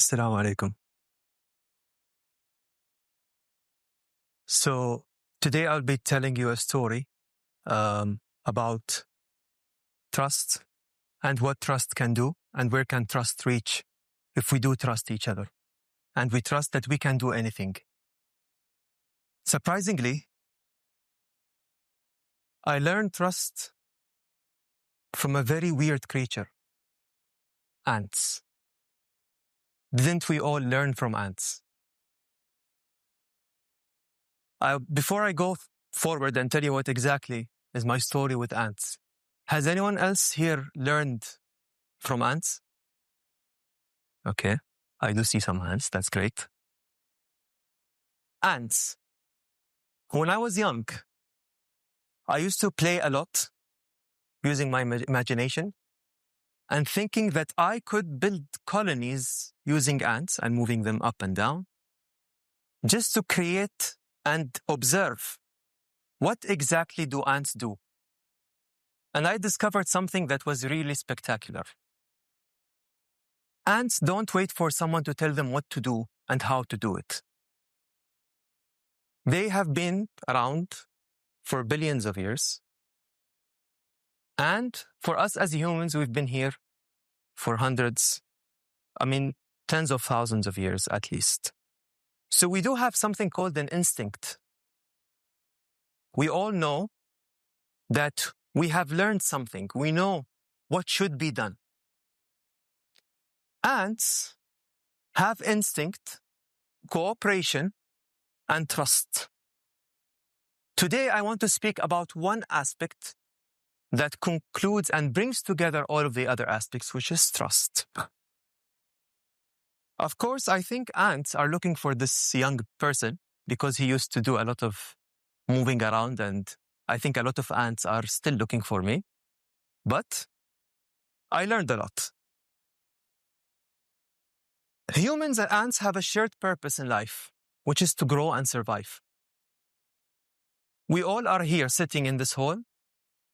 Assalamu alaikum. So today I'll be telling you a story about trust and what trust can do and where can trust reach if we do trust each other and we trust that we can do anything. Surprisingly, I learned trust from a very weird creature, ants. Didn't we all learn from ants? Before I go forward and tell you what exactly is my story with ants, has anyone else here learned from ants? Okay, I do see some hands. That's great. Ants. When I was young, I used to play a lot using my imagination and thinking that I could build colonies using ants and moving them up and down just to create and observe what exactly do ants do. And I discovered something that was really spectacular. Ants don't wait for someone to tell them what to do and how to do it. They have been around for billions of years. And for us as humans, we've been here for tens of thousands of years at least. So we do have something called an instinct. We all know that we have learned something. We know what should be done. Ants have instinct, cooperation, and trust. Today, I want to speak about one aspect that concludes and brings together all of the other aspects, which is trust. Of course, I think ants are looking for this young person because he used to do a lot of moving around, and I think a lot of ants are still looking for me. But I learned a lot. Humans and ants have a shared purpose in life, which is to grow and survive. We all are here sitting in this hall,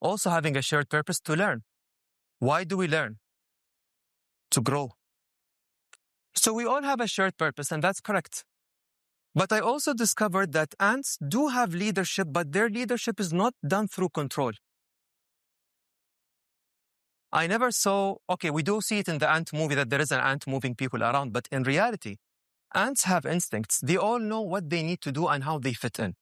also having a shared purpose to learn. Why do we learn? To grow. So we all have a shared purpose, and that's correct. But I also discovered that ants do have leadership, but their leadership is not done through control. I never saw, we do see it in the ant movie that there is an ant moving people around, but in reality, ants have instincts. They all know what they need to do and how they fit in.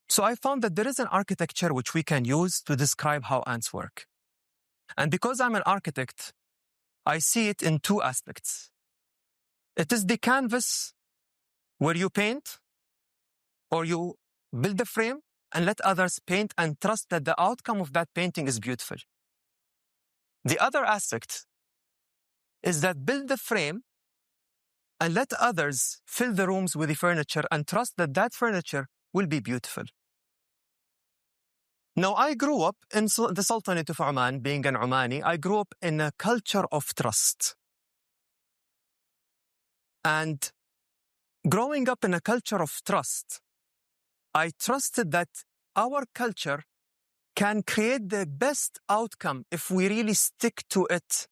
So I found that there is an architecture which we can use to describe how ants work. And because I'm an architect, I see it in two aspects. It is the canvas where you paint or you build the frame and let others paint and trust that the outcome of that painting is beautiful. The other aspect is that build the frame and let others fill the rooms with the furniture and trust that that furniture will be beautiful. Now, I grew up in the Sultanate of Oman, being an Omani. I grew up in a culture of trust. And growing up in a culture of trust, I trusted that our culture can create the best outcome if we really stick to it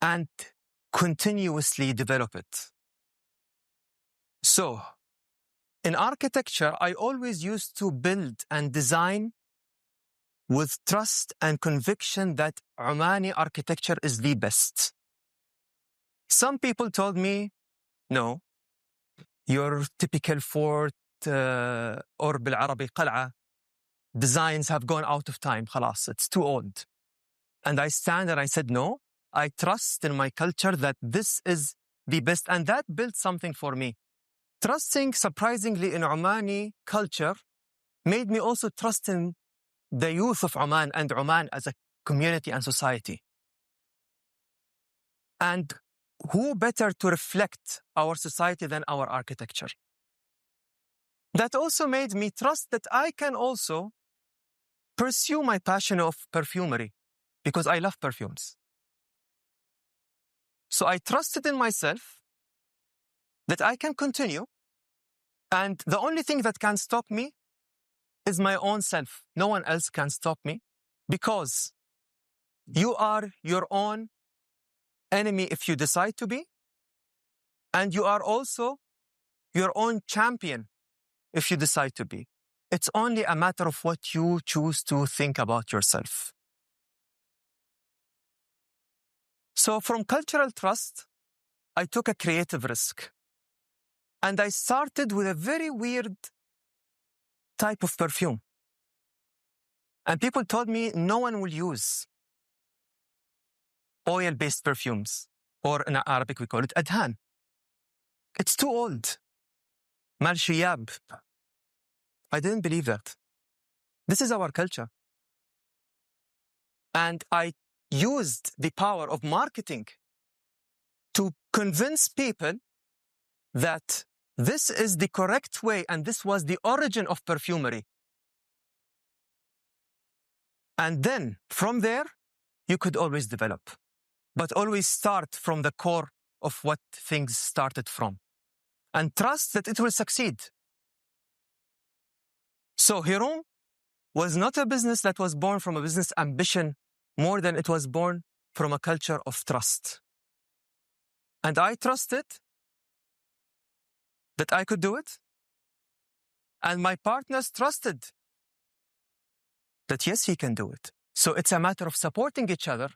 and continuously develop it. So, in architecture, I always used to build and design with trust and conviction that Omani architecture is the best. Some people told me, no, your typical fort or بالعربي قلعة designs have gone out of time. خلاص, it's too old. And I stand and I said, no, I trust in my culture that this is the best. And that built something for me. Trusting, surprisingly, in Omani culture made me also trust in the youth of Oman and Oman as a community and society. And who better to reflect our society than our architecture? That also made me trust that I can also pursue my passion of perfumery because I love perfumes. So I trusted in myself that I can continue, and the only thing that can stop me is my own self. No one else can stop me because you are your own enemy if you decide to be, And you are also your own champion if you decide to be. It's only a matter of what you choose to think about yourself. So from cultural trust, I took a creative risk. And I started with a very weird type of perfume. And people told me no one will use oil-based perfumes, or in Arabic we call it adhan. It's too old. Malshiyab. I didn't believe that. This is our culture. And I used the power of marketing to convince people that this is the correct way and this was the origin of perfumery. And then from there, you could always develop, but always start from the core of what things started from and trust that it will succeed. So Hirom was not a business that was born from a business ambition more than it was born from a culture of trust. And I trusted that I could do it. And my partners trusted that yes, he can do it. So it's a matter of supporting each other.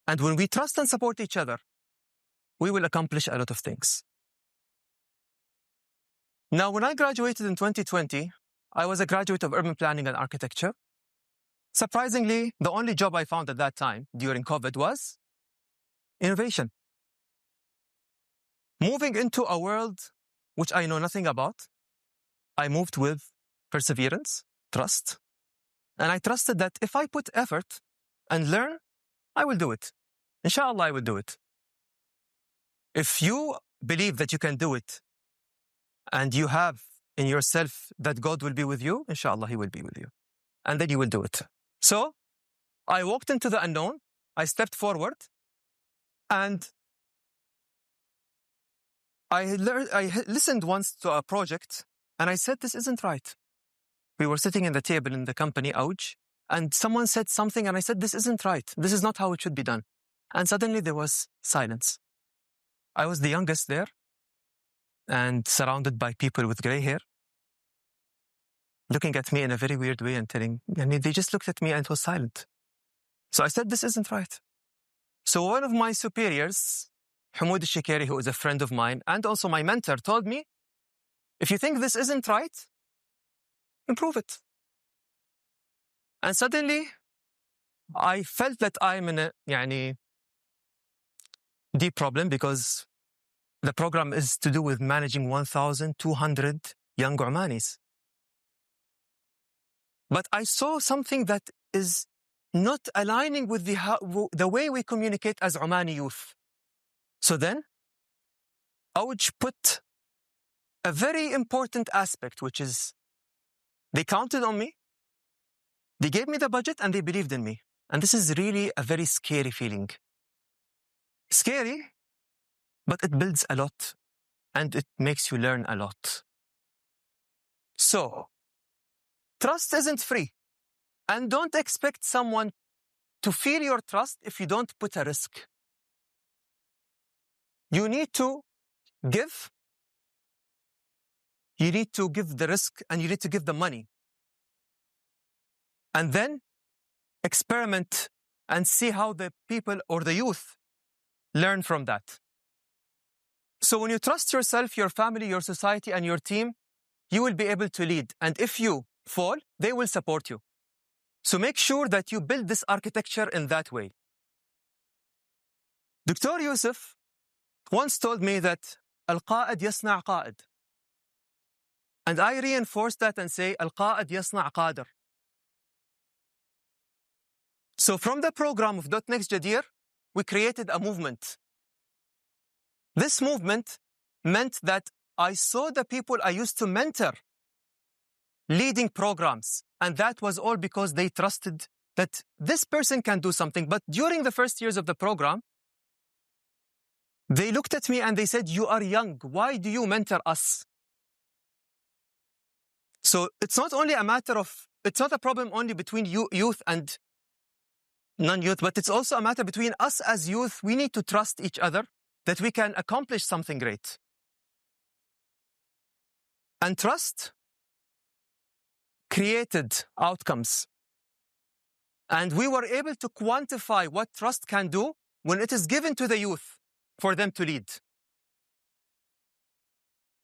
And when we trust and support each other, we will accomplish a lot of things. Now, when I graduated in 2020, I was a graduate of urban planning and architecture. Surprisingly, the only job I found at that time during COVID was innovation. Moving into a world which I know nothing about, I moved with perseverance, trust, and I trusted that if I put effort and learn, I will do it. Inshallah, I will do it. If you believe that you can do it and you have in yourself that God will be with you, inshallah, He will be with you. And then you will do it. So I walked into the unknown, I stepped forward, and I listened once to a project, and I said, this isn't right. We were sitting in the table in the company, Ouch, and someone said something, and I said, this isn't right. This is not how it should be done. And suddenly there was silence. I was the youngest there, and surrounded by people with gray hair, looking at me in a very weird way and they just looked at me and was silent. So I said, this isn't right. So one of my superiors, Hamoud al-Shikari, who is a friend of mine and also my mentor, told me, if you think this isn't right, improve it. And suddenly, I felt that I'm in a deep problem because the program is to do with managing 1,200 young Omanis. But I saw something that is not aligning with the way we communicate as Omani youth. So then, Ouch put a very important aspect, which is they counted on me, they gave me the budget, and they believed in me. And this is really a very scary feeling. Scary, but it builds a lot, and it makes you learn a lot. So, trust isn't free. And don't expect someone to feel your trust if you don't put a risk. You need to give. You need to give the risk and you need to give the money. And then experiment and see how the people or the youth learn from that. So when you trust yourself, your family, your society, and your team, you will be able to lead. And if you fall, they will support you. So make sure that you build this architecture in that way. Dr. Yousef once told me that Al-Qa'id yasna' qa'id. And I reinforce that and say Al-Qa'id yasna' qadir. So from the program of .next Jadir, we created a movement. This movement meant that I saw the people I used to mentor leading programs. And that was all because they trusted that this person can do something. But during the first years of the program, they looked at me and they said, you are young. Why do you mentor us? So it's not only a matter of, it's not a problem only between youth and non-youth, but it's also a matter between us as youth. We need to trust each other that we can accomplish something great. And trust created outcomes. And we were able to quantify what trust can do when it is given to the youth for them to lead.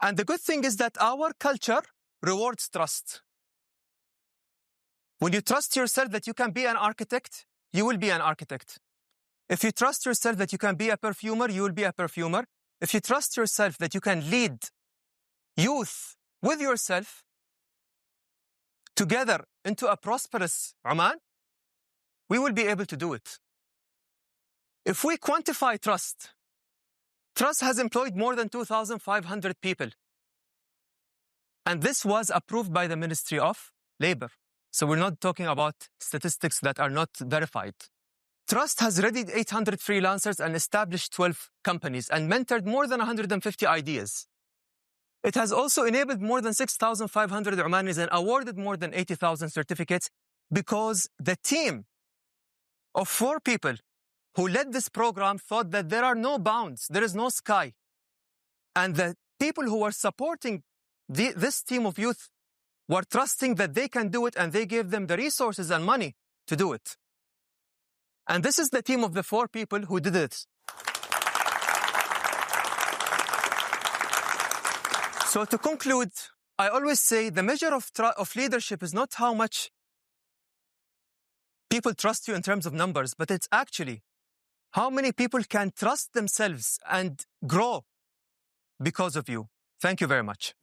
And the good thing is that our culture rewards trust. When you trust yourself that you can be an architect, you will be an architect. If you trust yourself that you can be a perfumer, you will be a perfumer. If you trust yourself that you can lead youth with yourself together into a prosperous Oman, we will be able to do it. If we quantify trust, trust has employed more than 2,500 people. And this was approved by the Ministry of Labor. So we're not talking about statistics that are not verified. Trust has readied 800 freelancers and established 12 companies and mentored more than 150 ideas. It has also enabled more than 6,500 Omanis and awarded more than 80,000 certificates because the team of 4 people who led this program thought that there are no bounds, there is no sky. And the people who were supporting this team of youth were trusting that they can do it, and they gave them the resources and money to do it. And this is the team of the 4 people who did it. So to conclude, I always say the measure of leadership is not how much people trust you in terms of numbers, but it's actually how many people can trust themselves and grow because of you. Thank you very much.